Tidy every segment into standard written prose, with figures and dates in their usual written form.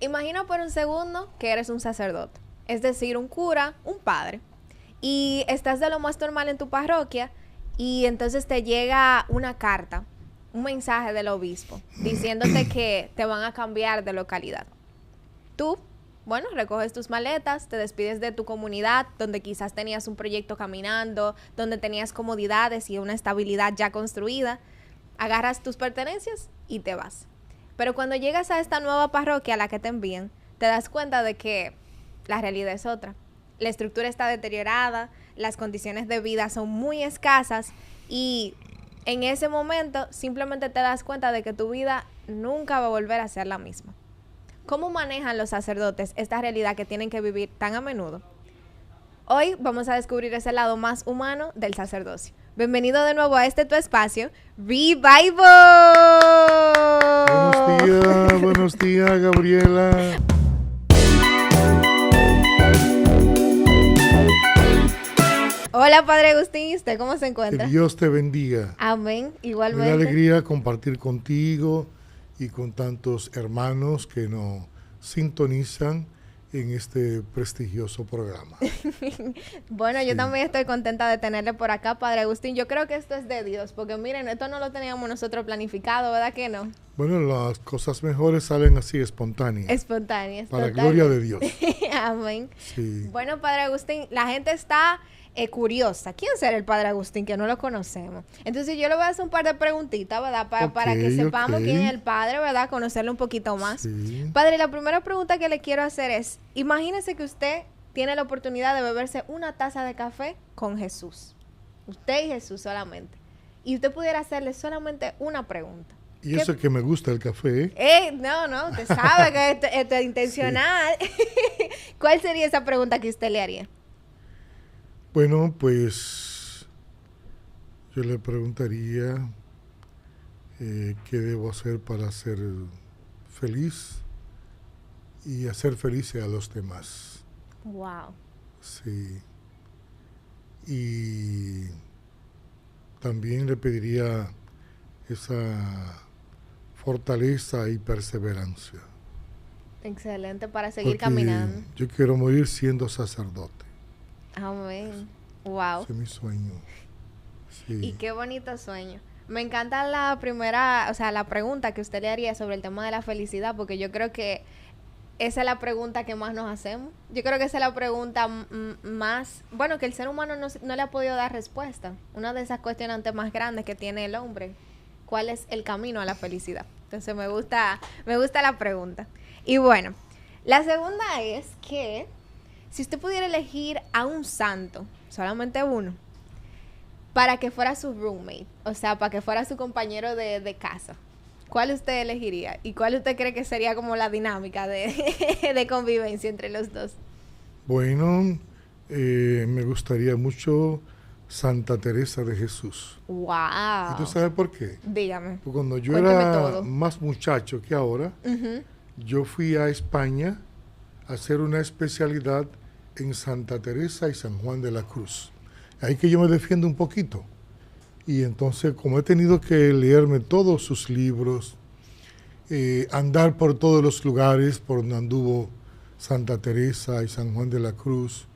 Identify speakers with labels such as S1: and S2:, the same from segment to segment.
S1: Imagina por un segundo que eres un sacerdote, es decir, un cura, un padre, y estás de lo más normal en tu parroquia y entonces te llega una carta, un mensaje del obispo diciéndote que te van a cambiar de localidad. Tú, bueno, recoges tus maletas, te despides de tu comunidad donde quizás tenías un proyecto caminando, donde tenías comodidades y una estabilidad ya construida, agarras tus pertenencias y te vas. Pero cuando llegas a esta nueva parroquia a la que te envían, te das cuenta de que la realidad es otra. La estructura está deteriorada, las condiciones de vida son muy escasas y en ese momento simplemente te das cuenta de que tu vida nunca va a volver a ser la misma. ¿Cómo manejan los sacerdotes esta realidad que tienen que vivir tan a menudo? Hoy vamos a descubrir ese lado más humano del sacerdocio. Bienvenido de nuevo a este tu espacio, Revival.
S2: Buenos días, Gabriela.
S1: Hola, Padre Agustín, ¿y usted cómo se encuentra?
S2: Que Dios te bendiga.
S1: Amén, igualmente.
S2: Me da alegría compartir contigo y con tantos hermanos que nos sintonizan en este prestigioso programa.
S1: Bueno, sí. Yo también estoy contenta de tenerle por acá, Padre Agustín. Yo creo que esto es de Dios, porque miren, esto no lo teníamos nosotros planificado, ¿verdad que no?
S2: Bueno, las cosas mejores salen así, espontáneas.
S1: Espontáneas.
S2: Para la gloria de Dios.
S1: Amén.
S2: Sí.
S1: Bueno, Padre Agustín, la gente está curiosa. ¿Quién será el Padre Agustín? Que no lo conocemos. Entonces yo le voy a hacer un par de preguntitas, ¿verdad? Para que sepamos quién es el Padre, ¿verdad? Conocerlo un poquito más.
S2: Sí.
S1: Padre, la primera pregunta que le quiero hacer es, imagínese que usted tiene la oportunidad de beberse una taza de café con Jesús. Usted y Jesús solamente. Y usted pudiera hacerle solamente una pregunta.
S2: Y eso es que me gusta el café, ¿eh?
S1: No, usted sabe que esto es intencional. Sí. ¿Cuál sería esa pregunta que usted le haría?
S2: Bueno, pues yo le preguntaría qué debo hacer para ser feliz y hacer felices a los demás.
S1: Wow.
S2: Sí. Y también le pediría esa fortaleza y perseverancia.
S1: Excelente, para seguir caminando.
S2: Yo quiero morir siendo sacerdote.
S1: Amén. Wow.
S2: Ese es mi sueño. Sí.
S1: Y qué bonito sueño. Me encanta la primera, la pregunta que usted le haría sobre el tema de la felicidad, porque yo creo que esa es la pregunta que más nos hacemos. Yo creo que esa es la pregunta más, bueno, que el ser humano no le ha podido dar respuesta. Una de esas cuestionantes más grandes que tiene el hombre. ¿Cuál es el camino a la felicidad? Entonces me gusta la pregunta. Y bueno, la segunda es que si usted pudiera elegir a un santo, solamente uno, para que fuera su roommate, o sea, para que fuera su compañero de casa, ¿cuál usted elegiría? ¿Y cuál usted cree que sería como la dinámica de convivencia entre los dos?
S2: Bueno, me gustaría mucho Santa Teresa de Jesús.
S1: ¡Wow!
S2: ¿Y tú sabes por qué?
S1: Dígame.
S2: Porque cuando yo
S1: Cuénteme
S2: era
S1: todo.
S2: más muchacho que ahora, yo fui a España a hacer una especialidad en Santa Teresa y San Juan de la Cruz. Ahí que yo me defiendo un poquito. Y entonces, como he tenido que leerme todos sus libros, andar por todos los lugares por donde anduvo Santa Teresa y San Juan de la Cruz,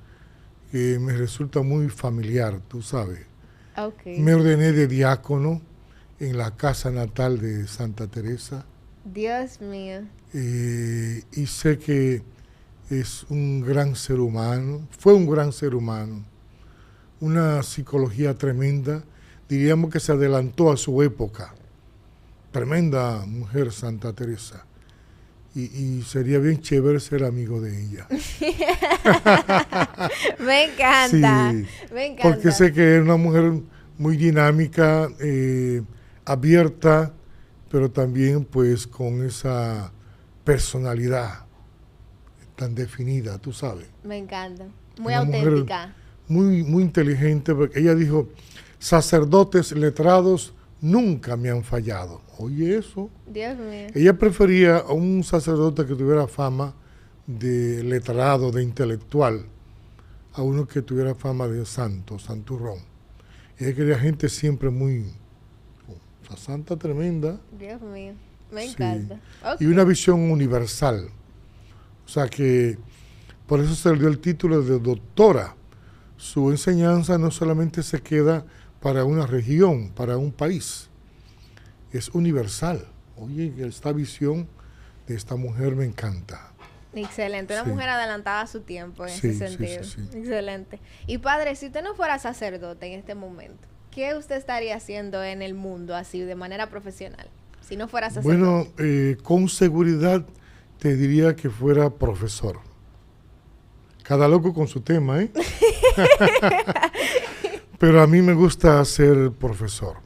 S2: me resulta muy familiar, tú sabes.
S1: Okay.
S2: Me ordené de diácono en la casa natal de Santa Teresa.
S1: Dios mío.
S2: Y sé que es un gran ser humano, fue un gran ser humano, una psicología tremenda, diríamos que se adelantó a su época. Tremenda mujer Santa Teresa. Y sería bien chévere ser amigo de ella.
S1: Me encanta,
S2: sí,
S1: me encanta.
S2: Porque sé que es una mujer muy dinámica, abierta, pero también pues con esa personalidad tan definida, tú sabes.
S1: Me encanta. Muy
S2: una
S1: auténtica.
S2: Muy, muy inteligente, porque ella dijo, sacerdotes letrados nunca me han fallado. Oye eso.
S1: Dios mío.
S2: Ella prefería a un sacerdote que tuviera fama de letrado, de intelectual, a uno que tuviera fama de santo, santurrón. Ella quería gente siempre muy, o sea, santa tremenda.
S1: Dios mío, me encanta.
S2: Okay. Y una visión universal. O sea que por eso se le dio el título de doctora. Su enseñanza no solamente se queda para una región, para un país, es universal. Oye, esta visión de esta mujer me encanta.
S1: Excelente, una mujer adelantada a su tiempo en
S2: Sí,
S1: ese sentido.
S2: sí.
S1: Excelente. Y padre, si usted no fuera sacerdote en este momento, ¿qué usted estaría haciendo en el mundo así de manera profesional? Si no fuera sacerdote.
S2: Bueno, con seguridad te diría que fuera profesor. Cada loco con su tema, ¿eh? Pero a mí me gusta ser profesor.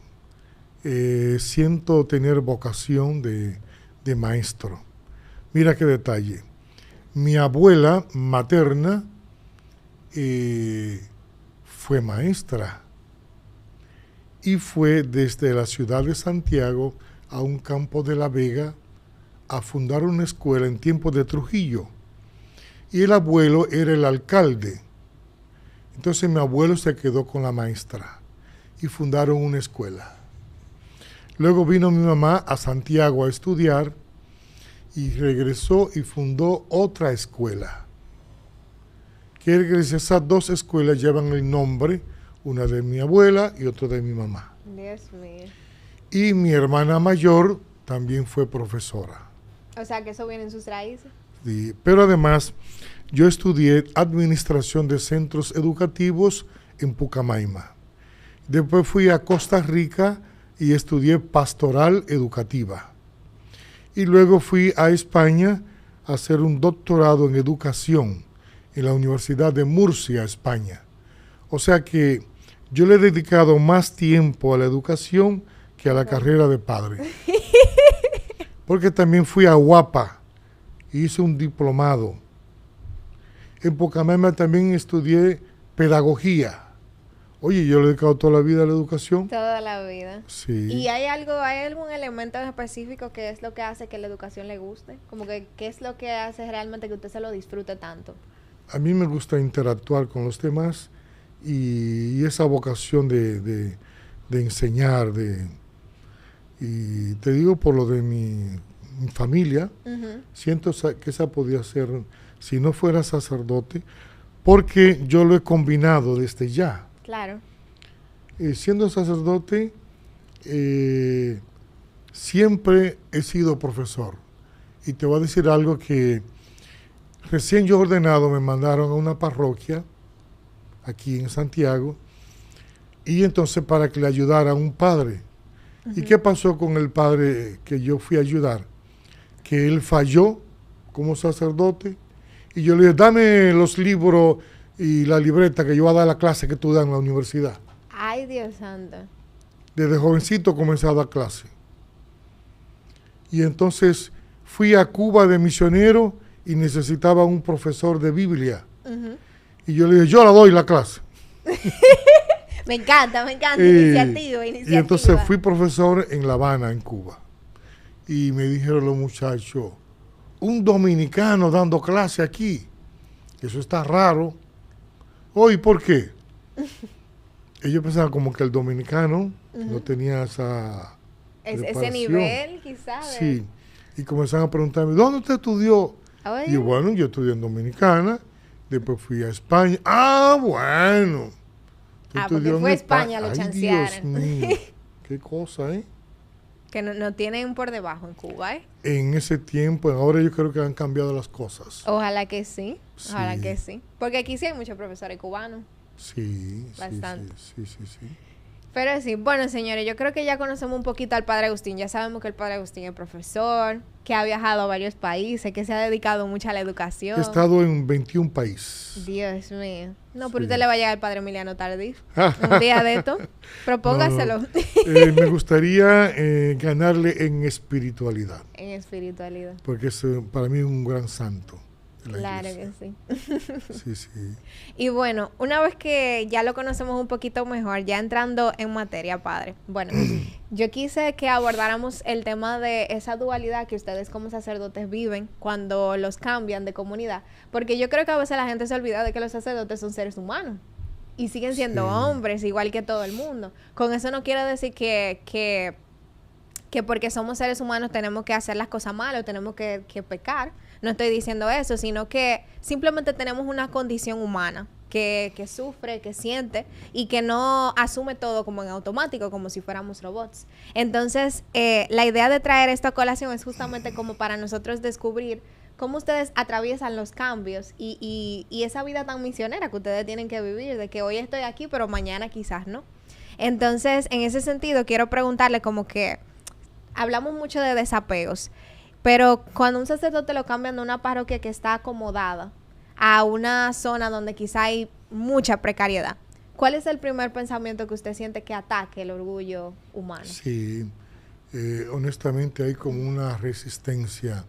S2: Siento tener vocación de maestro. Mira qué detalle. Mi abuela materna fue maestra y fue desde la ciudad de Santiago a un campo de La Vega a fundar una escuela en tiempos de Trujillo. Y el abuelo era el alcalde. Entonces mi abuelo se quedó con la maestra y fundaron una escuela. Luego vino mi mamá a Santiago a estudiar y regresó y fundó otra escuela. Quiere decir, esas dos escuelas llevan el nombre, una de mi abuela y otra de mi mamá.
S1: Dios mío.
S2: Y mi hermana mayor también fue profesora.
S1: O sea, que eso viene en sus raíces.
S2: Sí, pero además, yo estudié administración de centros educativos en Pucamaima. Después fui a Costa Rica y estudié pastoral educativa. Y luego fui a España a hacer un doctorado en educación en la Universidad de Murcia, España. O sea que yo le he dedicado más tiempo a la educación que a la carrera de padre. Porque también fui a Guapa y hice un diplomado. En Pucamaima también estudié pedagogía. Oye, yo le he dedicado toda la vida a la educación.
S1: Toda la vida.
S2: Sí.
S1: ¿Y hay algún elemento en específico que es lo que hace que la educación le guste? Como que, ¿qué es lo que hace realmente que usted se lo disfrute tanto?
S2: A mí me gusta interactuar con los demás y esa vocación de enseñar, y te digo por lo de mi familia, siento que esa podía ser, si no fuera sacerdote, porque yo lo he combinado desde ya.
S1: Claro.
S2: Siendo sacerdote, siempre he sido profesor. Y te voy a decir algo que recién yo ordenado me mandaron a una parroquia aquí en Santiago y entonces para que le ayudara a un padre. ¿Y qué pasó con el padre que yo fui a ayudar? Que él falló como sacerdote y yo le dije, dame los libros y la libreta que yo voy a dar la clase que tú das en la universidad.
S1: Ay, Dios santo.
S2: Desde jovencito comencé a dar clase. Y entonces fui a Cuba de misionero y necesitaba un profesor de Biblia. Y yo le dije, yo la doy la clase.
S1: Me encanta, iniciativa.
S2: Y entonces fui profesor en La Habana, en Cuba. Y me dijeron los muchachos, un dominicano dando clase aquí, eso está raro. ¿Y por qué? Ellos pensaban como que el dominicano no tenía esa
S1: ese nivel, quizás.
S2: Sí. Y comenzaron a preguntarme, ¿dónde usted estudió?
S1: Oye.
S2: Y bueno, yo estudié en Dominicana, después fui a España. ¡Ah, bueno!
S1: Porque fue a España, lo chancearon.
S2: Dios mío, qué cosa, ¿eh?
S1: Que no tienen por debajo en Cuba, ¿eh?
S2: En ese tiempo, ahora yo creo que han cambiado las cosas.
S1: Ojalá que sí,
S2: Sí.
S1: ojalá que sí. Porque aquí sí hay muchos profesores cubanos.
S2: Sí,
S1: Bastante.
S2: sí.
S1: Pero sí, bueno, señores, yo creo que ya conocemos un poquito al Padre Agustín. Ya sabemos que el Padre Agustín es profesor, que ha viajado a varios países, que se ha dedicado mucho a la educación.
S2: He estado en 21 países.
S1: Dios mío. No,
S2: Sí.
S1: pero usted le va a llegar al Padre Emiliano Tardif. Un día de esto. Propóngaselo.
S2: No. Me gustaría ganarle en espiritualidad,
S1: En espiritualidad.
S2: porque es para mí un gran santo de la
S1: Claro
S2: iglesia.
S1: que sí.
S2: Sí.
S1: Y bueno, una vez que ya lo conocemos un poquito mejor, ya entrando en materia, padre. Bueno, yo quise que abordáramos el tema de esa dualidad que ustedes como sacerdotes viven cuando los cambian de comunidad. Porque yo creo que a veces la gente se olvida de que los sacerdotes son seres humanos. Y siguen siendo hombres, igual que todo el mundo. Con eso no quiero decir que porque somos seres humanos tenemos que hacer las cosas mal o tenemos que pecar. no estoy diciendo eso, sino que simplemente tenemos una condición humana que sufre, que siente y que no asume todo como en automático, como si fuéramos robots. Entonces, la idea de traer esta colación es justamente como para nosotros descubrir cómo ustedes atraviesan los cambios y esa vida tan misionera que ustedes tienen que vivir, de que hoy estoy aquí, pero mañana quizás no. Entonces, en ese sentido, quiero preguntarle como que hablamos mucho de desapegos, pero cuando un sacerdote lo cambian de una parroquia que está acomodada a una zona donde quizá hay mucha precariedad, ¿cuál es el primer pensamiento que usted siente que ataque el orgullo humano?
S2: Sí, honestamente hay como una resistencia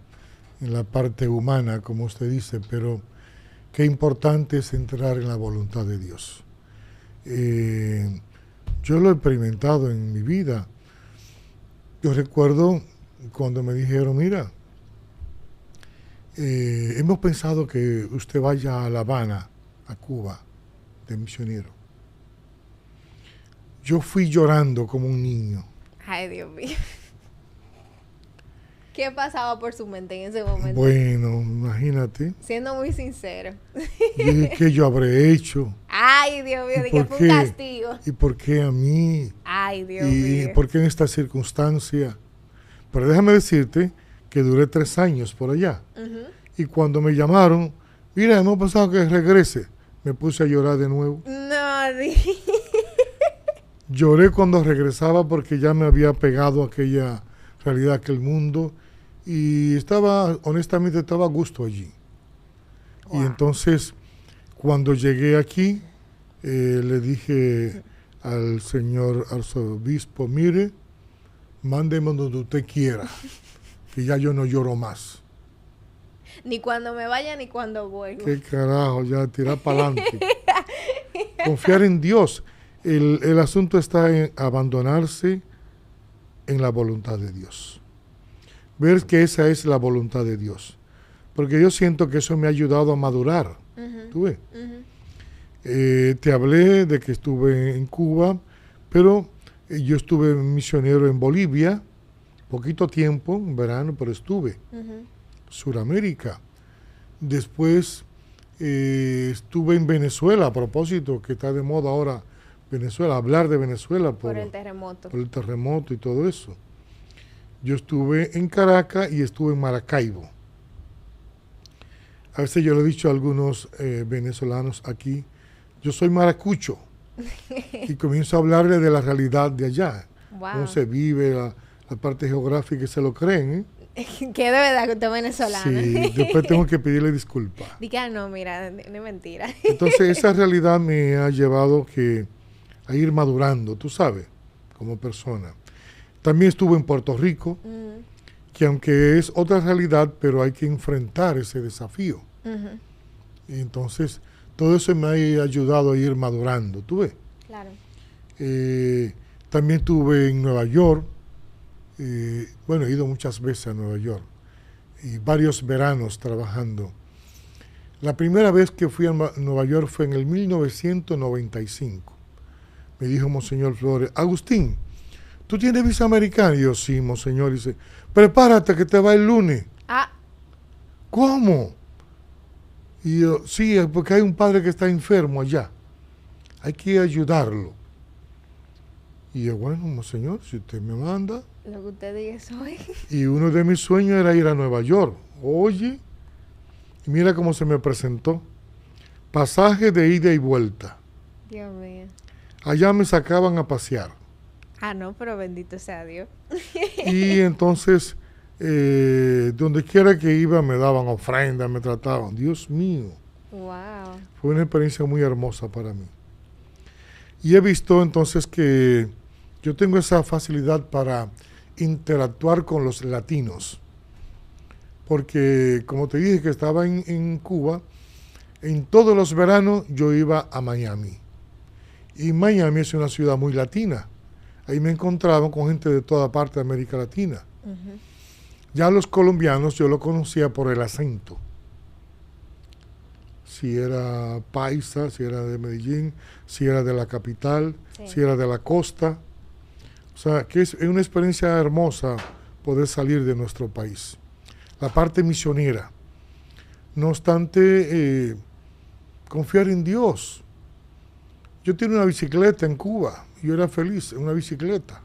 S2: en la parte humana, como usted dice, pero qué importante es entrar en la voluntad de Dios. Yo lo he experimentado en mi vida. Yo recuerdo cuando me dijeron, mira, hemos pensado que usted vaya a La Habana, a Cuba, de misionero. Yo fui llorando como un niño.
S1: Ay, Dios mío. ¿Qué pasaba por su mente en ese momento?
S2: Bueno, imagínate.
S1: Siendo muy sincero.
S2: ¿Qué yo habré hecho?
S1: Ay, Dios mío, de que fue un castigo.
S2: ¿Y por qué a mí?
S1: Ay, Dios mío.
S2: ¿Y por qué en esta circunstancia? Pero déjame decirte que duré 3 años por allá. Y cuando me llamaron, mira, hemos pensado que regrese. Me puse a llorar de nuevo.
S1: No,
S2: Lloré cuando regresaba porque ya me había pegado aquella realidad, aquel mundo. Y honestamente, estaba a gusto allí. Wow. Y entonces, cuando llegué aquí, le dije al señor arzobispo, mire, mándeme donde usted quiera, que ya yo no lloro más.
S1: Ni cuando me vaya, ni cuando vuelvo.
S2: Qué carajo, ya tirar para adelante. Confiar en Dios. El asunto está en abandonarse en la voluntad de Dios. Ver que esa es la voluntad de Dios. Porque yo siento que eso me ha ayudado a madurar. ¿Tú ves? Te hablé de que estuve en Cuba, pero yo estuve misionero en Bolivia, poquito tiempo, en verano, pero estuve. Suramérica. Después estuve en Venezuela, a propósito, que está de moda ahora Venezuela, hablar de Venezuela
S1: por el terremoto.
S2: Por el terremoto y todo eso. Yo estuve en Caracas y estuve en Maracaibo. A veces yo le he dicho a algunos venezolanos aquí, yo soy maracucho. Y comienzo a hablarle de la realidad de allá.
S1: Wow.
S2: Cómo se vive, la parte geográfica, y se lo creen.
S1: Que de verdad que usted es venezolano.
S2: Sí, después tengo que pedirle disculpas.
S1: Diga, no, mira, no es mentira.
S2: Entonces, esa realidad me ha llevado a ir madurando, tú sabes, como persona. También estuve en Puerto Rico, que aunque es otra realidad, pero hay que enfrentar ese desafío. Y entonces, todo eso me ha ayudado a ir madurando, ¿tú ves?
S1: Claro.
S2: También estuve en Nueva York. Bueno, he ido muchas veces a Nueva York y varios veranos trabajando. La primera vez que fui a Nueva York fue en el 1995. Me dijo Monseñor Flores, Agustín, ¿tú tienes visa americana? Y yo, sí, Monseñor. Y dice, prepárate que te va el lunes. ¿Cómo? Y yo, sí, porque hay un padre que está enfermo allá. Hay que ayudarlo. Y yo, bueno, Monseñor, si usted me manda.
S1: Lo que usted diga soy.
S2: Y uno de mis sueños era ir a Nueva York. Oye, y mira cómo se me presentó. Pasaje de ida y vuelta.
S1: Dios mío.
S2: Allá me sacaban a pasear.
S1: No, pero bendito sea Dios.
S2: Y entonces, donde quiera que iba, me daban ofrendas, me trataban. Dios mío.
S1: Wow.
S2: Fue una experiencia muy hermosa para mí. Y he visto entonces que yo tengo esa facilidad para interactuar con los latinos. Porque, como te dije que estaba en Cuba, en todos los veranos yo iba a Miami. Y Miami es una ciudad muy latina. Ahí me encontraba con gente de toda parte de América Latina. Ya los colombianos yo lo conocía por el acento. Si era paisa, si era de Medellín, si era de la capital, si era de la costa. O sea, que es una experiencia hermosa poder salir de nuestro país. La parte misionera. No obstante, confiar en Dios. Yo tenía una bicicleta en Cuba, y yo era feliz en una bicicleta.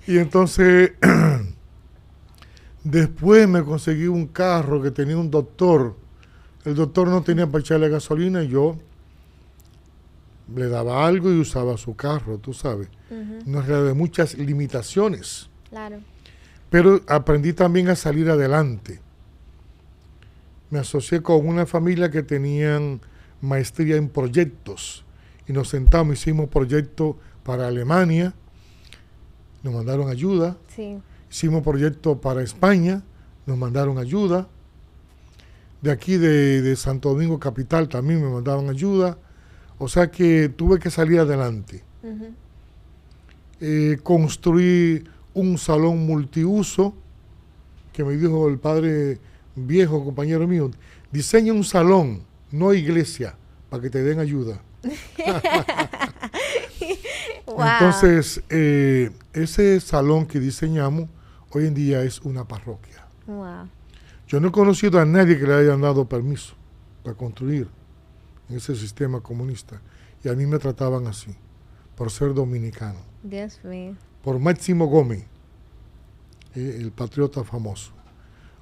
S2: Y entonces, después me conseguí un carro que tenía un doctor. El doctor no tenía para echarle gasolina y yo le daba algo y usaba su carro, tú sabes. No era de muchas limitaciones.
S1: Claro.
S2: Pero aprendí también a salir adelante. Me asocié con una familia que tenían maestría en proyectos y nos sentamos, hicimos proyectos para Alemania, nos mandaron ayuda.
S1: Sí.
S2: Hicimos proyectos para España, nos mandaron ayuda. De aquí de Santo Domingo Capital también me mandaron ayuda. O sea que tuve que salir adelante. Construí un salón multiuso que me dijo el padre viejo, compañero mío, diseña un salón, no iglesia, para que te den ayuda.
S1: Wow.
S2: Entonces, ese salón que diseñamos hoy en día es una parroquia.
S1: Wow.
S2: Yo no he conocido a nadie que le hayan dado permiso para construir en ese sistema comunista. Y a mí me trataban así, por ser dominicano.
S1: Dios mío.
S2: Por Máximo Gómez, el patriota famoso.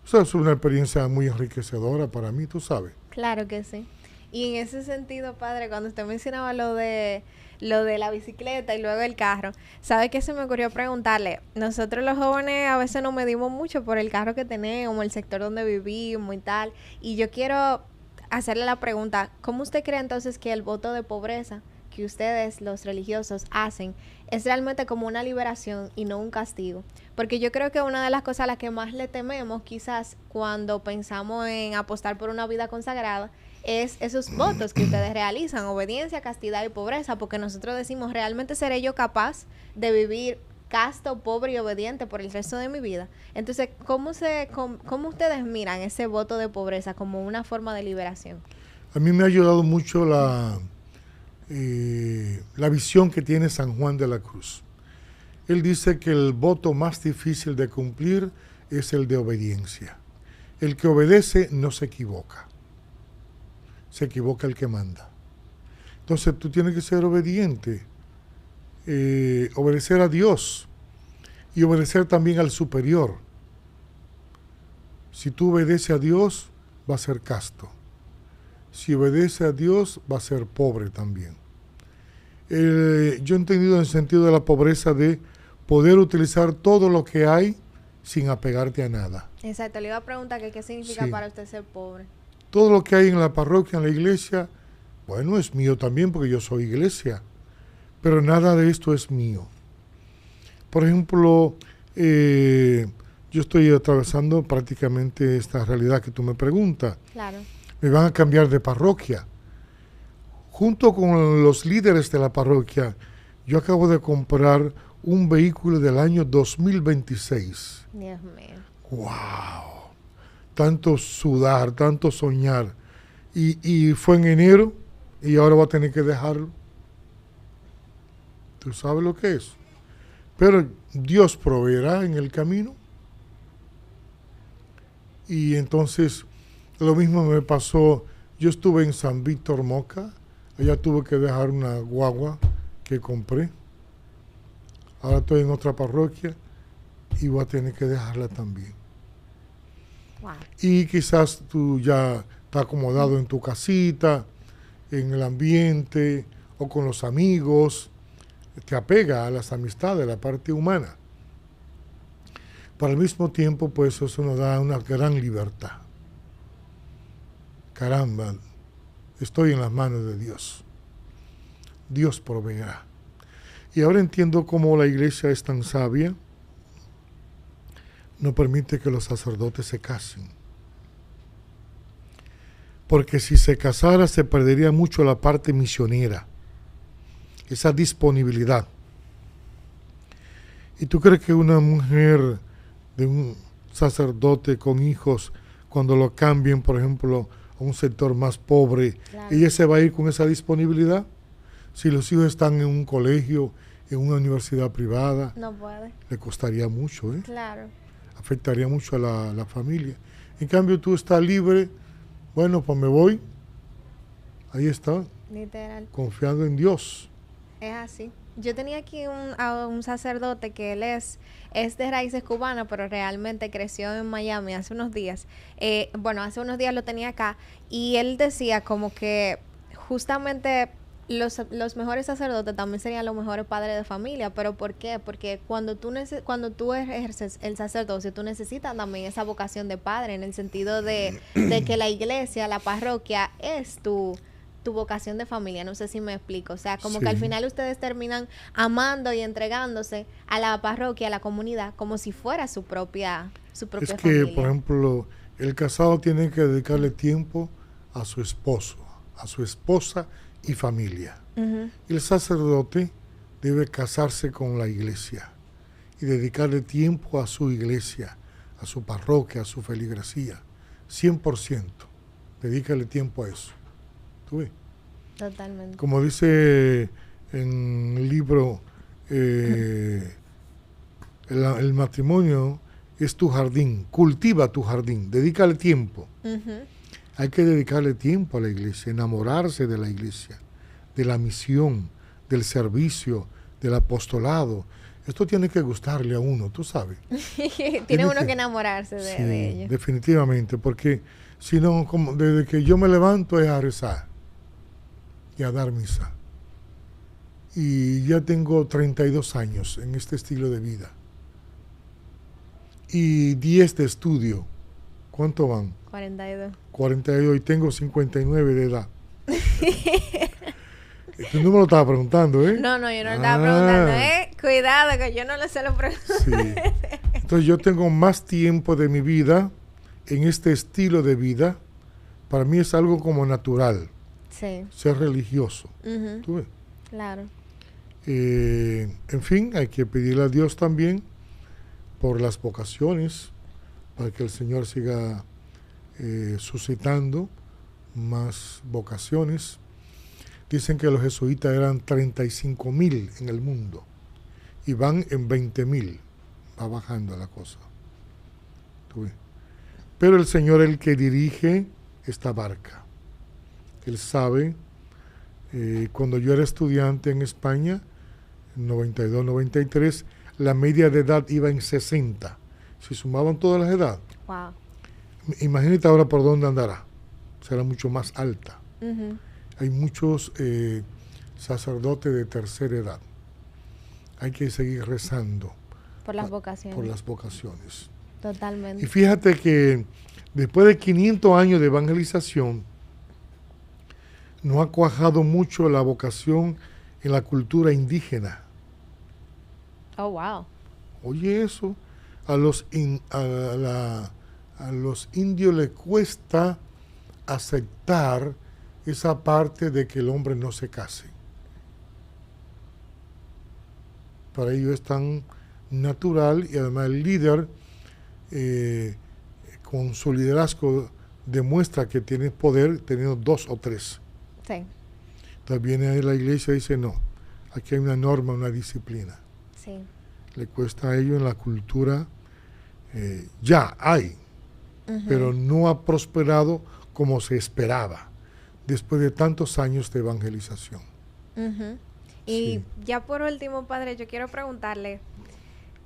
S2: O sea, es una experiencia muy enriquecedora para mí, tú sabes.
S1: Claro que sí. Y en ese sentido, padre, cuando usted mencionaba lo de la bicicleta y luego el carro, ¿sabe qué se me ocurrió preguntarle? Nosotros los jóvenes a veces nos medimos mucho por el carro que tenemos, el sector donde vivimos y tal. Y yo quiero hacerle la pregunta, ¿cómo usted cree entonces que el voto de pobreza que ustedes, los religiosos, hacen es realmente como una liberación y no un castigo? Porque yo creo que una de las cosas a las que más le tememos quizás cuando pensamos en apostar por una vida consagrada es esos votos que ustedes realizan, obediencia, castidad y pobreza, porque nosotros decimos, ¿realmente seré yo capaz de vivir casto, pobre y obediente por el resto de mi vida? Entonces, ¿cómo ustedes miran ese voto de pobreza como una forma de liberación?
S2: A mí me ha ayudado mucho la visión que tiene San Juan de la Cruz. Él dice que el voto más difícil de cumplir es el de obediencia. El que obedece no se equivoca. Se equivoca el que manda. Entonces tú tienes que ser obediente, obedecer a Dios y obedecer también al superior. Si tú obedeces a Dios, va a ser casto. Si obedece a Dios, va a ser pobre también. Yo he entendido en el sentido de la pobreza de poder utilizar todo lo que hay sin apegarte a nada.
S1: Exacto, le iba a preguntar que qué significa para usted ser pobre.
S2: Todo lo que hay en la parroquia, en la iglesia, bueno, es mío también porque yo soy iglesia, pero nada de esto es mío. Por ejemplo, yo estoy atravesando prácticamente esta realidad que tú me preguntas.
S1: Claro.
S2: Me van a cambiar de parroquia. Junto con los líderes de la parroquia, yo acabo de comprar un vehículo del año 2026.
S1: Dios mío.
S2: ¡Wow! Tanto sudar, tanto soñar. Y fue en enero y ahora va a tener que dejarlo. ¿Tú sabes lo que es? Pero Dios proveerá en el camino. Y entonces, lo mismo me pasó. Yo estuve en San Víctor Moca. Allá tuve que dejar una guagua que compré. Ahora estoy en otra parroquia y voy a tener que dejarla también.
S1: Wow.
S2: Y quizás tú ya estás acomodado en tu casita, en el ambiente o con los amigos. Te apega a las amistades, a la parte humana. Pero al mismo tiempo, pues eso nos da una gran libertad. Caramba, estoy en las manos de Dios. Dios proveerá. Y ahora entiendo cómo la iglesia es tan sabia. No permite que los sacerdotes se casen. Porque si se casara se perdería mucho la parte misionera. Esa disponibilidad. ¿Y tú crees que una mujer de un sacerdote con hijos, cuando lo cambien, por ejemplo, a un sector más pobre, claro, ella se va a ir con esa disponibilidad? Si los hijos están en un colegio, en una universidad privada,
S1: no puede.
S2: Le costaría mucho, ¿eh?
S1: Claro.
S2: Afectaría mucho a la familia. En cambio, tú estás libre, bueno, pues me voy. Ahí está,
S1: Literal.
S2: confiando en Dios.
S1: Es así. Yo tenía aquí a un sacerdote que él es de raíces cubanas, pero realmente creció en Miami hace unos días. Bueno, hace unos días lo tenía acá y él decía como que justamente los mejores sacerdotes también serían los mejores padres de familia. ¿Pero por qué? Porque cuando tú ejerces el sacerdocio, tú necesitas también esa vocación de padre, en el sentido de que la iglesia, la parroquia, es tu vocación de familia. No sé si me explico. O sea, como que al
S2: Sí.
S1: final ustedes terminan amando y entregándose a la parroquia, a la comunidad, como si fuera su propia
S2: Es que,
S1: familia.
S2: por ejemplo, el casado tiene que dedicarle tiempo a su esposo, a su esposa y familia.
S1: Ujú.
S2: El sacerdote debe casarse con la iglesia y dedicarle tiempo a su iglesia, a su parroquia, a su feligresía. 100%. Dedícale tiempo a eso. ¿Tú ves?
S1: Totalmente.
S2: Como dice en el libro, el matrimonio es tu jardín, cultiva tu jardín, dedícale tiempo.
S1: Ujú.
S2: Hay que dedicarle tiempo a la iglesia, enamorarse de la iglesia, de la misión, del servicio, del apostolado. Esto tiene que gustarle a uno, tú sabes.
S1: Tiene uno que enamorarse
S2: Sí,
S1: de ello.
S2: definitivamente, porque si no, como desde que yo me levanto es a rezar y a dar misa. Y ya tengo 32 años en este estilo de vida. Y 10 de estudio. ¿Cuánto van?
S1: 42.
S2: 42 y tengo 59 de edad. Tú no me lo estabas preguntando, ¿eh?
S1: No, yo no le estaba preguntando, cuidado, que yo no le sé lo pregunto.
S2: Sí. Entonces yo tengo más tiempo de mi vida en este estilo de vida. Para mí es algo como natural,
S1: Sí.
S2: ser religioso.
S1: Ujú.
S2: ¿Tú ves?
S1: Claro.
S2: En fin, hay que pedirle a Dios también por las vocaciones, para que el Señor siga suscitando más vocaciones. Dicen que los jesuitas eran 35,000 en el mundo y van en 20,000. Va bajando la cosa. ¿Tú ves? Pero el Señor es el que dirige esta barca. Él sabe. Cuando yo era estudiante en España, en 92, 93, la media de edad iba en 60. Si sumaban todas las edades,
S1: Wow.
S2: imagínate ahora por dónde andará. Será mucho más alta.
S1: Ujú.
S2: Hay muchos sacerdotes de tercera edad. Hay que seguir rezando
S1: Por las vocaciones.
S2: por las vocaciones.
S1: Totalmente.
S2: Y fíjate que después de 500 años de evangelización, no ha cuajado mucho la vocación en la cultura indígena.
S1: Oh, wow.
S2: Oye eso, a los indios les cuesta aceptar esa parte de que el hombre no se case. Para ellos es tan natural y además el líder con su liderazgo demuestra que tiene poder teniendo 2 o 3.
S1: Sí.
S2: Entonces viene ahí la iglesia y dice no, aquí hay una norma, una disciplina.
S1: Sí.
S2: Le cuesta a ellos en la cultura, ya hay,
S1: Ujú.
S2: pero no ha prosperado como se esperaba después de tantos años de evangelización.
S1: Ujú. Y
S2: Sí.
S1: ya por último, padre, yo quiero preguntarle,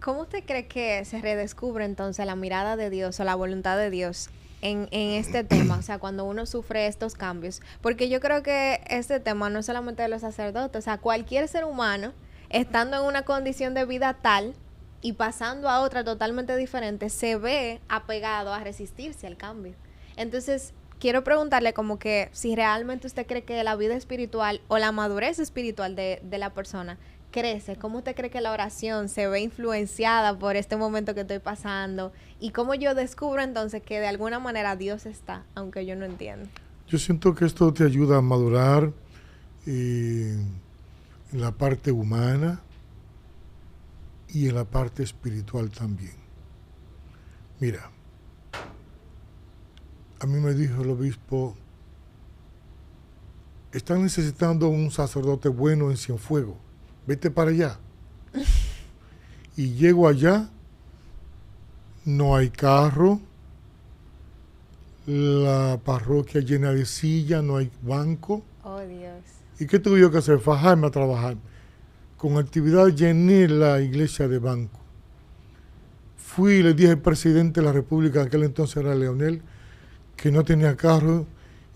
S1: ¿cómo usted cree que se redescubre entonces la mirada de Dios o la voluntad de Dios en este tema? O sea, cuando uno sufre estos cambios. Porque yo creo que este tema no es solamente de los sacerdotes, o sea, cualquier ser humano, estando en una condición de vida tal y pasando a otra totalmente diferente, se ve apegado a resistirse al cambio. Entonces, quiero preguntarle como que si realmente usted cree que la vida espiritual o la madurez espiritual de la persona crece, cómo usted cree que la oración se ve influenciada por este momento que estoy pasando y cómo yo descubro entonces que de alguna manera Dios está, aunque yo no entiendo.
S2: Yo siento que esto te ayuda a madurar en la parte humana y en la parte espiritual también. Mira, a mí me dijo el obispo, están necesitando un sacerdote bueno en Cienfuegos, vete para allá. Y llego allá, no hay carro, la parroquia llena de sillas, no hay banco.
S1: Oh, Dios.
S2: ¿Y qué tuve yo que hacer? Fajarme a trabajar. Con actividad llené la iglesia de banco. Fui y le dije al presidente de la República, en aquel entonces era Leonel, que no tenía carro,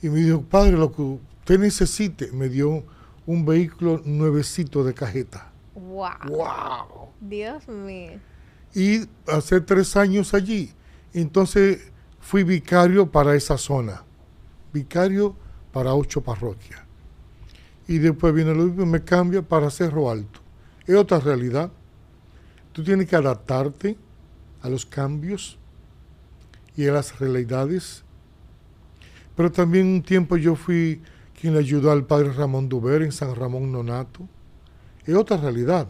S2: y me dijo, padre, lo que usted necesite, me dio un vehículo nuevecito de cajeta.
S1: Wow.
S2: ¡Wow!
S1: Dios mío.
S2: Y hace 3 años allí, entonces fui vicario para esa zona, vicario para 8 parroquias. Y después viene el obispo y me cambia para Cerro Alto. Es otra realidad. Tú tienes que adaptarte a los cambios y a las realidades. Pero también un tiempo yo fui quien le ayudó al padre Ramón Duver en San Ramón Nonato. Es otra realidad.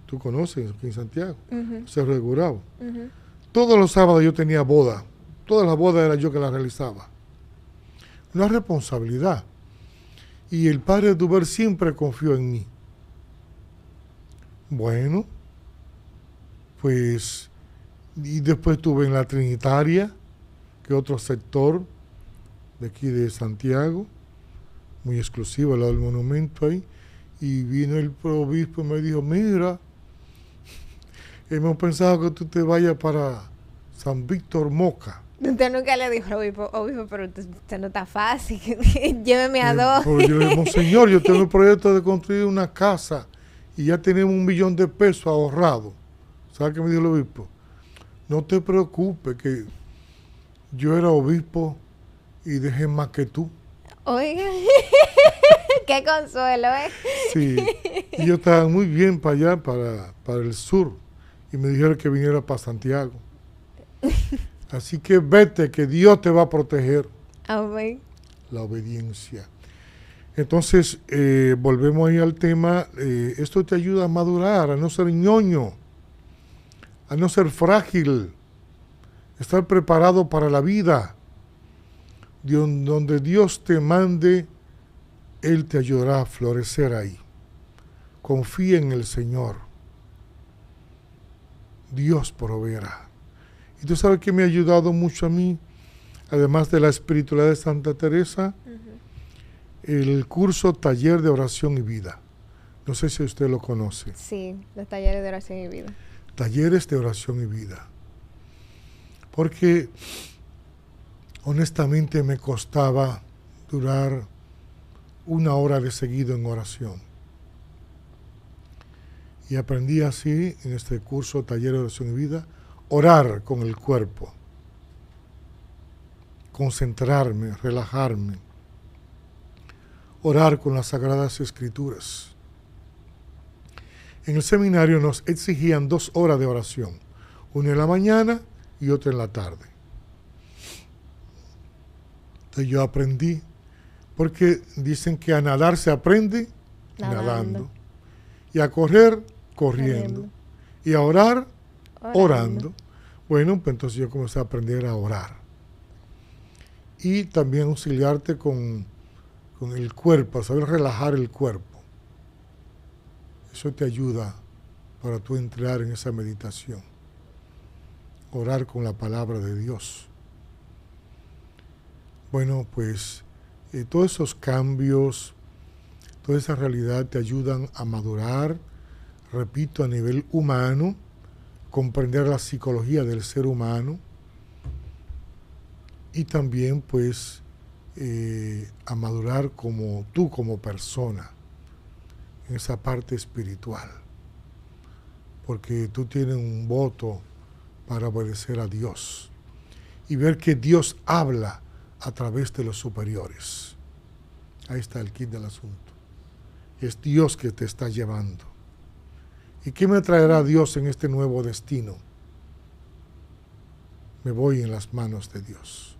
S2: Tú conoces aquí en Santiago, Cerro de Gurabo. Todos los sábados yo tenía boda. Todas las bodas era yo que las realizaba. Una responsabilidad. Y el padre Duver siempre confió en mí. Bueno, pues, y después estuve en la Trinitaria, que es otro sector de aquí de Santiago, muy exclusivo, al lado del monumento ahí, y vino el obispo y me dijo, mira, hemos pensado que tú te vayas para San Víctor Moca.
S1: Usted nunca le dijo al obispo, pero usted no está fácil, lléveme a 2.
S2: Pero yo le dije, Monseñor, yo tengo el proyecto de construir una casa y ya tenemos $1 millón de pesos ahorrado. ¿Sabes qué me dijo el obispo? No te preocupes, que yo era obispo y dejé más que tú.
S1: Oiga, qué consuelo, ¿eh?
S2: Sí, y yo estaba muy bien para allá, para el sur, y me dijeron que viniera para Santiago. Así que vete, que Dios te va a proteger.
S1: Amén.
S2: La obediencia. Entonces, volvemos ahí al tema. Esto te ayuda a madurar, a no ser ñoño, a no ser frágil, estar preparado para la vida. Donde Dios te mande, Él te ayudará a florecer ahí. Confía en el Señor. Dios proveerá. Y tú sabes que me ha ayudado mucho a mí, además de la espiritualidad de Santa Teresa, el curso Taller de Oración y Vida. No sé si usted lo conoce.
S1: Sí, los talleres de oración y vida.
S2: Talleres de oración y vida. Porque honestamente me costaba durar 1 hora de seguido en oración. Y aprendí así, en este curso Taller de Oración y Vida, orar con el cuerpo, concentrarme, relajarme, orar con las Sagradas Escrituras. En el seminario nos exigían 2 horas de oración, una en la mañana y otra en la tarde. Entonces yo aprendí, porque dicen que a nadar se aprende nadando, y a correr corriendo, y a orar orando. Bueno, pues entonces yo comencé a aprender a orar. Y también auxiliarte con el cuerpo, a saber relajar el cuerpo. Eso te ayuda para tú entrar en esa meditación. Orar con la palabra de Dios. Bueno, pues todos esos cambios, toda esa realidad te ayudan a madurar, repito, a nivel humano, comprender la psicología del ser humano y también pues a madurar como tú como persona en esa parte espiritual, porque tú tienes un voto para obedecer a Dios y ver que Dios habla a través de los superiores. Ahí está el kit del asunto. Es Dios que te está llevando. ¿Y qué me traerá Dios en este nuevo destino? Me voy en las manos de Dios.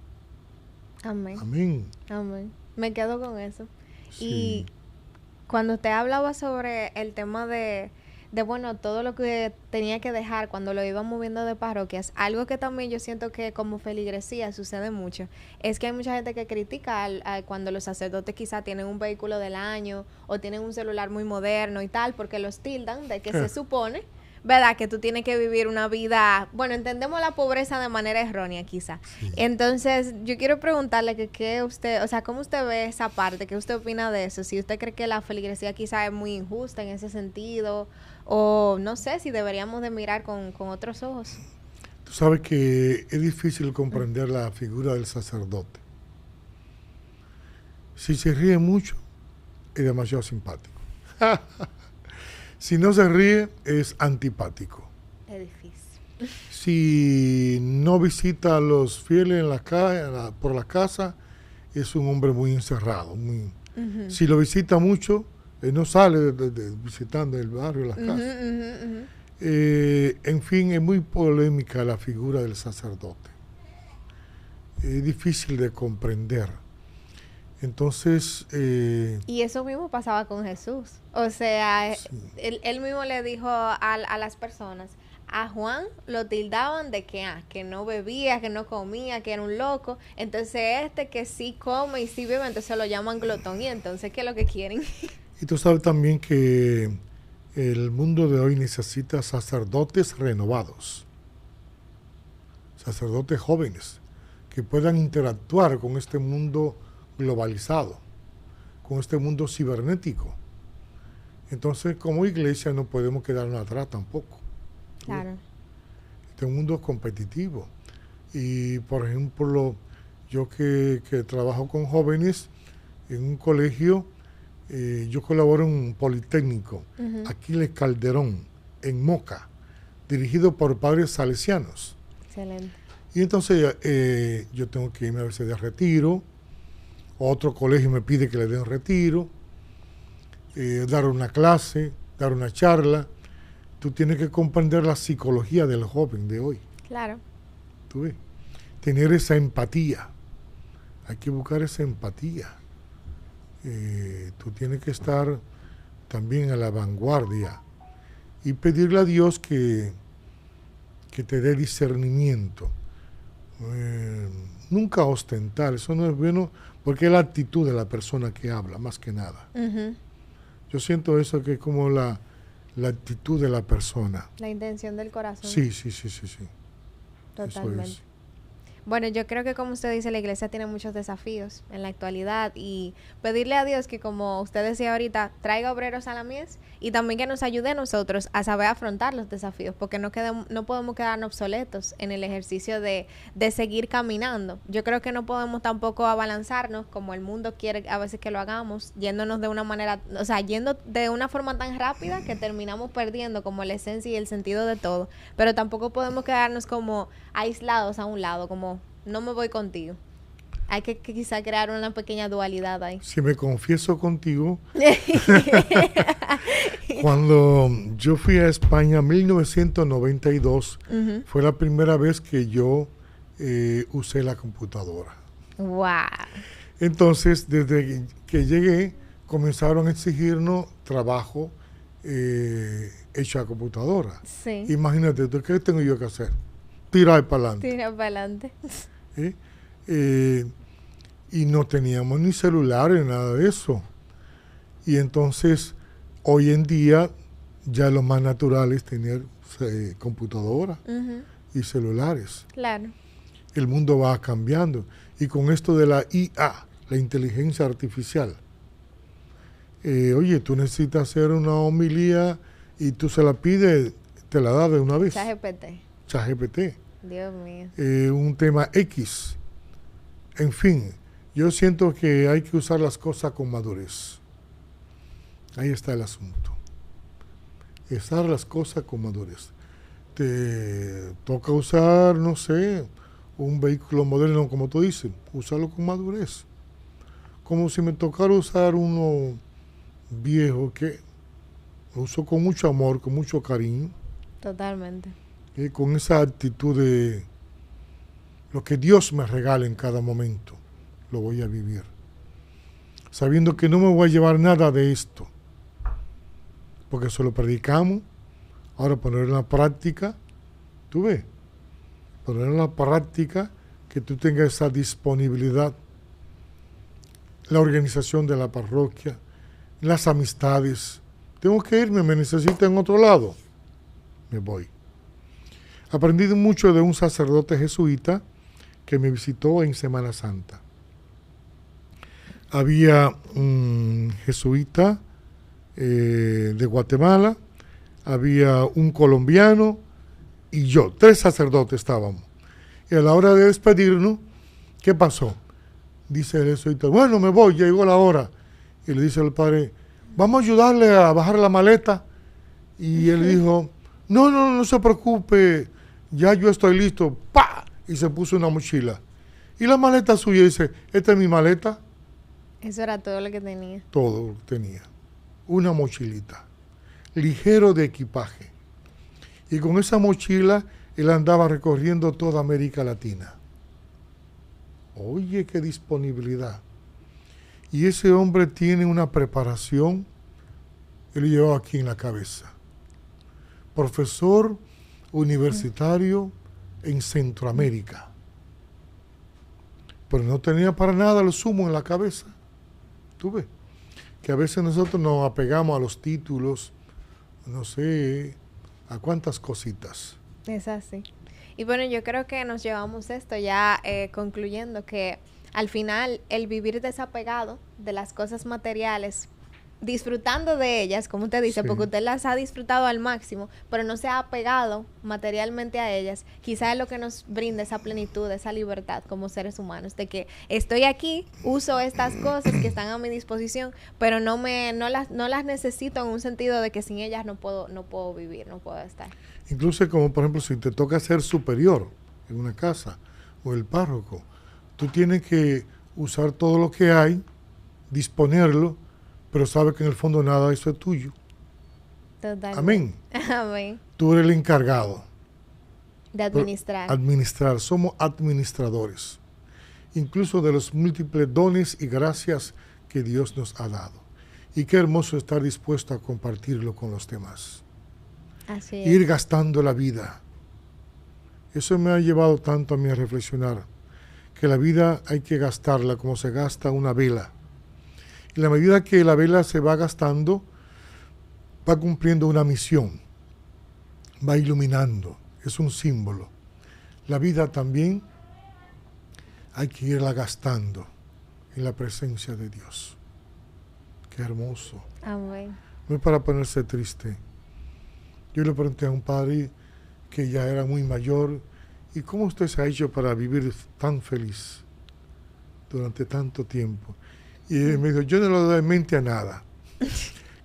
S1: Amén.
S2: Amén.
S1: Amén. Me quedo con eso.
S2: Sí.
S1: Y cuando usted hablaba sobre el tema de bueno, todo lo que tenía que dejar cuando lo iban moviendo de parroquias, algo que también yo siento que como feligresía sucede mucho, es que hay mucha gente que critica cuando los sacerdotes quizá tienen un vehículo del año o tienen un celular muy moderno y tal, porque los tildan de que se supone ¿verdad? Que tú tienes que vivir una vida, bueno, entendemos la pobreza de manera errónea quizá.
S2: Sí.
S1: Entonces, yo quiero preguntarle que qué usted, o sea, ¿cómo usted ve esa parte? ¿Qué usted opina de eso? Si usted cree que la feligresía quizá es muy injusta en ese sentido, o no sé, si deberíamos de mirar con otros ojos.
S2: Tú sabes que es difícil comprender la figura del sacerdote. Si se ríe mucho, es demasiado simpático. Si no se ríe, es antipático.
S1: Es difícil.
S2: Si no visita a los fieles en por la casa, es un hombre muy encerrado. Si lo visita mucho, no sale visitando el barrio, las casas. En fin, es muy polémica la figura del sacerdote. Es difícil de comprender. Entonces...
S1: y eso mismo pasaba con Jesús. O sea,
S2: sí.
S1: él mismo le dijo a las personas, a Juan lo tildaban de que no bebía, que no comía, que era un loco. Entonces que sí come y sí bebe, entonces lo llaman glotón. Y entonces, ¿qué es lo que quieren?
S2: Y tú sabes también que el mundo de hoy necesita sacerdotes renovados, sacerdotes jóvenes, que puedan interactuar con este mundo globalizado, con este mundo cibernético. Entonces, como iglesia no podemos quedarnos atrás tampoco.
S1: Claro.
S2: Este mundo es competitivo. Y, por ejemplo, yo que trabajo con jóvenes en un colegio, yo colaboro en un politécnico, Aquiles Calderón, en Moca, dirigido por padres salesianos.
S1: Excelente.
S2: Y entonces yo tengo que irme a veces de retiro, otro colegio me pide que le den retiro, dar una clase, dar una charla. Tú tienes que comprender la psicología del joven de hoy.
S1: Claro.
S2: ¿Tú ves? Tener esa empatía. Hay que buscar esa empatía. Tú tienes que estar también a la vanguardia y pedirle a Dios que te dé discernimiento. Nunca ostentar, eso no es bueno, porque es la actitud de la persona que habla, más que nada. Yo siento eso, que es como la actitud de la persona.
S1: La intención del corazón.
S2: Sí.
S1: Totalmente.
S2: Eso es.
S1: Bueno, yo creo que como usted dice, la iglesia tiene muchos desafíos en la actualidad y pedirle a Dios que, como usted decía ahorita, traiga obreros a la mies y también que nos ayude a nosotros a saber afrontar los desafíos, porque no podemos quedarnos obsoletos en el ejercicio de seguir caminando. Yo creo que no podemos tampoco abalanzarnos como el mundo quiere a veces que lo hagamos, yéndonos de una manera, o sea, yendo de una forma tan rápida que terminamos perdiendo como la esencia y el sentido de todo, pero tampoco podemos quedarnos como aislados a un lado, como no me voy contigo. Hay que quizá crear una pequeña dualidad ahí.
S2: Si me confieso contigo, cuando yo fui a España en 1992, fue la primera vez que yo usé la computadora.
S1: ¡Wow!
S2: Entonces, desde que llegué, comenzaron a exigirnos trabajo hecho a computadora.
S1: Sí.
S2: Imagínate, ¿qué tengo yo que hacer? Tirar para adelante.
S1: Tira para adelante.
S2: Y no teníamos ni celulares, nada de eso. Y entonces, hoy en día, ya lo más natural es tener computadora y celulares.
S1: Claro.
S2: El mundo va cambiando. Y con esto de la IA, la inteligencia artificial, oye, tú necesitas hacer una homilía y tú se la pides, te la da de una vez. ChatGPT.
S1: Dios mío.
S2: Un tema X. En fin, yo siento que hay que usar las cosas con madurez. Ahí está el asunto. Usar las cosas con madurez. Te toca usar, no sé, un vehículo moderno, como tú dices, usarlo con madurez. Como si me tocara usar uno viejo que lo uso con mucho amor, con mucho cariño.
S1: Totalmente.
S2: Con esa actitud de lo que Dios me regala en cada momento, lo voy a vivir. Sabiendo que no me voy a llevar nada de esto, porque se lo predicamos, ahora ponerlo en la práctica, tú ves, ponerlo en la práctica, que tú tengas esa disponibilidad, la organización de la parroquia, las amistades. Tengo que irme, me necesita en otro lado. me voy. Aprendí mucho de un sacerdote jesuita que me visitó en Semana Santa. Había un jesuita de Guatemala, había un colombiano y yo, 3 sacerdotes estábamos. Y a la hora de despedirnos, ¿qué pasó? Dice el jesuita, bueno, me voy, ya llegó la hora. Y le dice al padre, vamos a ayudarle a bajar la maleta. Y él dijo, no se preocupe, ya yo estoy listo. ¡Pah! Y se puso una mochila. Y la maleta suya dice, esta es mi maleta.
S1: Eso era todo lo que tenía.
S2: Todo lo que tenía. Una mochilita, ligero de equipaje. Y con esa mochila él andaba recorriendo toda América Latina. Oye, qué disponibilidad. Y ese hombre tiene una preparación, él llevaba aquí en la cabeza. Profesor universitario en Centroamérica. Pero no tenía para nada lo sumo en la cabeza. ¿Tú ves? Que a veces nosotros nos apegamos a los títulos, no sé, a cuántas cositas.
S1: Es así. Y bueno, yo creo que nos llevamos esto ya concluyendo que al final el vivir desapegado de las cosas materiales, disfrutando de ellas, como usted dice,
S2: Sí.
S1: porque usted las ha disfrutado al máximo, pero no se ha apegado materialmente a ellas, quizás es lo que nos brinda esa plenitud, esa libertad como seres humanos, de que estoy aquí, uso estas cosas que están a mi disposición, pero no las necesito en un sentido de que sin ellas no puedo vivir, no puedo estar.
S2: Incluso como por ejemplo si te toca ser superior en una casa o el párroco, tú tienes que usar todo lo que hay, disponerlo, pero sabes que en el fondo nada de eso es tuyo.
S1: Totalmente.
S2: Amén.
S1: Amén.
S2: Tú eres el encargado.
S1: De administrar.
S2: Administrar, somos administradores, incluso de los múltiples dones y gracias que Dios nos ha dado. Y qué hermoso estar dispuesto a compartirlo con los demás.
S1: Así es.
S2: Ir gastando la vida. Eso me ha llevado tanto a mí a reflexionar, que la vida hay que gastarla como se gasta una vela. Y a la medida que la vela se va gastando, va cumpliendo una misión, va iluminando, es un símbolo. La vida también hay que irla gastando en la presencia de Dios. Qué hermoso.
S1: Amén.
S2: No es para ponerse triste. Yo le pregunté a un padre que ya era muy mayor, ¿y cómo usted se ha hecho para vivir tan feliz durante tanto tiempo? Y él me dijo, yo no le doy mente a nada.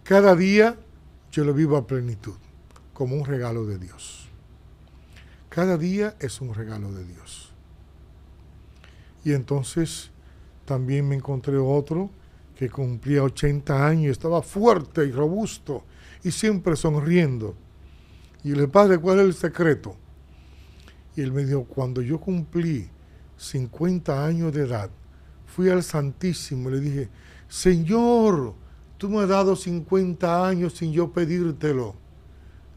S2: Cada día yo lo vivo a plenitud, como un regalo de Dios. Cada día es un regalo de Dios. Y entonces también me encontré otro que cumplía 80 años, estaba fuerte y robusto y siempre sonriendo. Y le dije, padre, ¿cuál es el secreto? Y él me dijo, cuando yo cumplí 50 años de edad, fui al Santísimo y le dije, Señor, tú me has dado 50 años sin yo pedírtelo.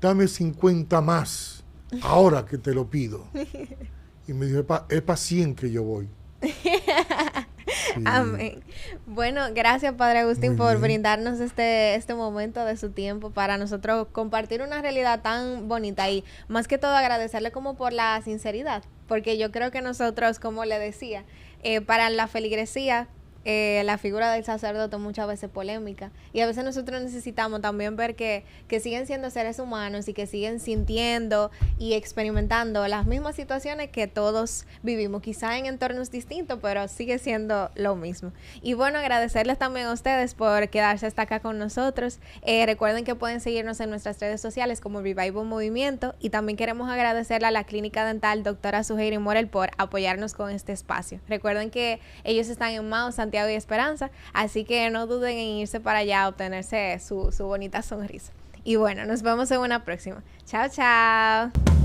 S2: Dame 50 más, ahora que te lo pido. Y me dijo, es para 100 que yo voy. Sí.
S1: Amén. Bueno, gracias Padre Agustín
S2: Muy
S1: por
S2: bien.
S1: brindarnos este momento de su tiempo para nosotros compartir una realidad tan bonita y más que todo agradecerle como por la sinceridad, porque yo creo que nosotros, como le decía, para la feligresía, la figura del sacerdote muchas veces polémica y a veces nosotros necesitamos también ver que siguen siendo seres humanos y que siguen sintiendo y experimentando las mismas situaciones que todos vivimos, quizá en entornos distintos, pero sigue siendo lo mismo. Y bueno, agradecerles también a ustedes por quedarse hasta acá con nosotros. Recuerden que pueden seguirnos en nuestras redes sociales como Revival Movimiento y también queremos agradecerle a la Clínica Dental Doctora Suheiri Morel por apoyarnos con este espacio. Recuerden que ellos están en Mao, Santiago y Esperanza, así que no duden en irse para allá a obtenerse su bonita sonrisa. Y bueno, nos vemos en una próxima. Chao, chao.